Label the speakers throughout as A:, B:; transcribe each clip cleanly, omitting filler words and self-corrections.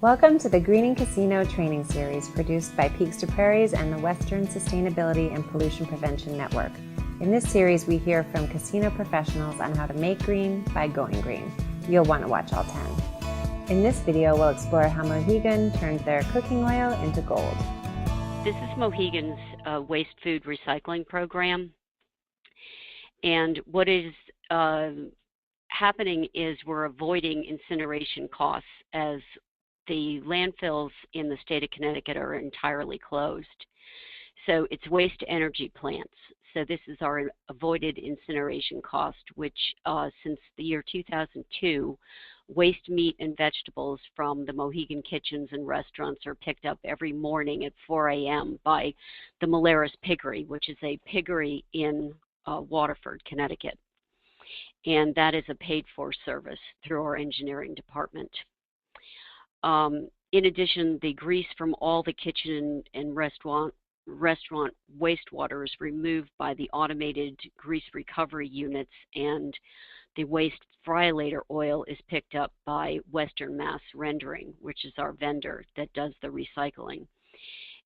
A: Welcome to the Greening Casino training series produced by Peaks to Prairies and the Western Sustainability and Pollution Prevention Network. In this series, we hear from casino professionals on how to make green by going green. You'll want to watch all 10. In this video, we'll explore how Mohegan turned their cooking oil into gold.
B: This is Mohegan's waste food recycling program. And what is happening is we're avoiding incineration costs as the landfills in the state of Connecticut are entirely closed. So it's waste to energy plants. So this is our avoided incineration cost, which since the year 2002, waste meat and vegetables from the Mohegan kitchens and restaurants are picked up every morning at 4 a.m. by the Malaris Piggery, which is a piggery in Waterford, Connecticut. And that is a paid-for service through our engineering department. In addition, the grease from all the kitchen and restaurant wastewater is removed by the automated grease recovery units, and the waste fry-later oil is picked up by Western Mass Rendering, which is our vendor that does the recycling.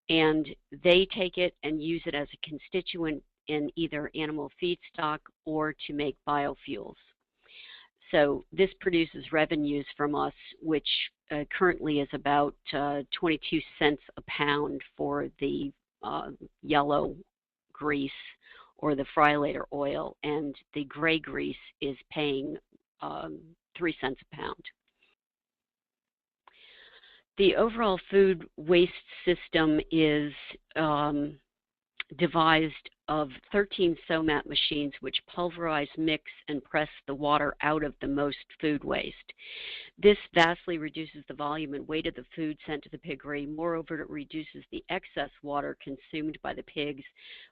B: And they take it and use it as a constituent in either animal feedstock or to make biofuels. So this produces revenues from us, which currently is about 22 cents a pound for the yellow grease or the fry-later oil, and the gray grease is paying 3 cents a pound. The overall food waste system is devised of 13 SOMAT machines which pulverize, mix, and press the water out of the most food waste. This vastly reduces the volume and weight of the food sent to the piggery. Moreover, it reduces the excess water consumed by the pigs,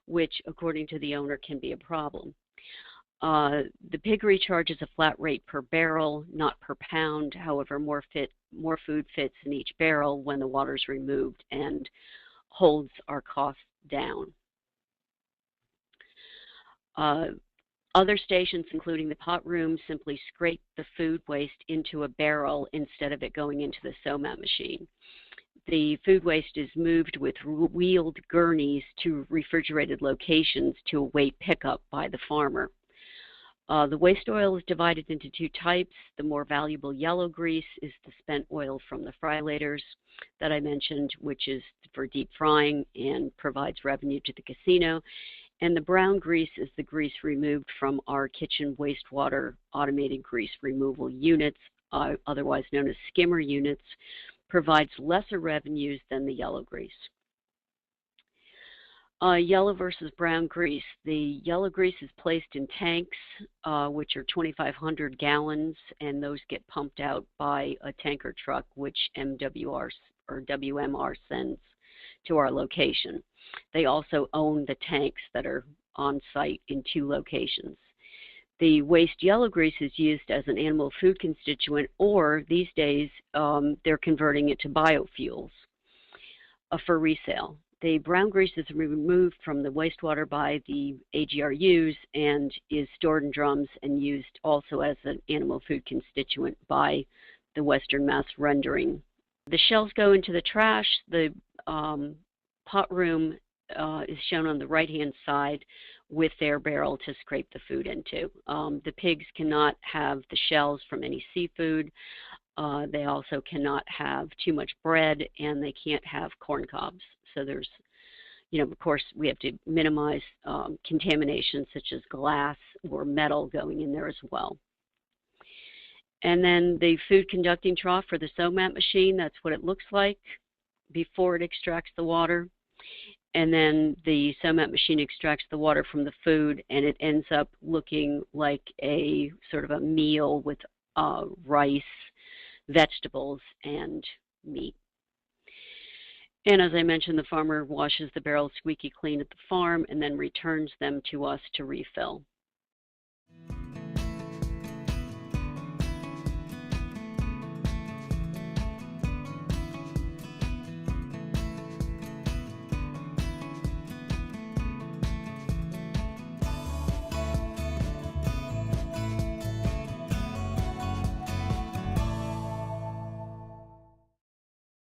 B: which, according to the owner, can be a problem. The piggery charges a flat rate per barrel, not per pound. However, more food fits in each barrel when the water is removed and holds our costs down. Other stations, including the pot room, simply scrape the food waste into a barrel instead of it going into the SOMAT machine. The food waste is moved with wheeled gurneys to refrigerated locations to await pickup by the farmer. The waste oil is divided into two types. The more valuable yellow grease is the spent oil from the fry-laters that I mentioned, which is for deep frying and provides revenue to the casino. And the brown grease is the grease removed from our kitchen wastewater automated grease removal units, otherwise known as skimmer units, provides lesser revenues than the yellow grease. Yellow versus brown grease. The yellow grease is placed in tanks, which are 2,500 gallons, and those get pumped out by a tanker truck, which MWR or WMR sends to our location. They also own the tanks that are on site in 2 locations. The waste yellow grease is used as an animal food constituent, or these days they're converting it to biofuels for resale. The brown grease is removed from the wastewater by the AGRUs and is stored in drums and used also as an animal food constituent by the Western Mass Rendering. The shells go into the trash. The pot room is shown on the right-hand side with their barrel to scrape the food into. The pigs cannot have the shells from any seafood. They also cannot have too much bread, and they can't have corn cobs. So there's, of course, we have to minimize contamination such as glass or metal going in there as well. And then the food conducting trough for the SOMAT machine, that's what it looks like before it extracts the water. And then the SOMAT machine extracts the water from the food, and it ends up looking like a sort of a meal with rice, vegetables, and meat. And as I mentioned, the farmer washes the barrels squeaky clean at the farm and then returns them to us to refill.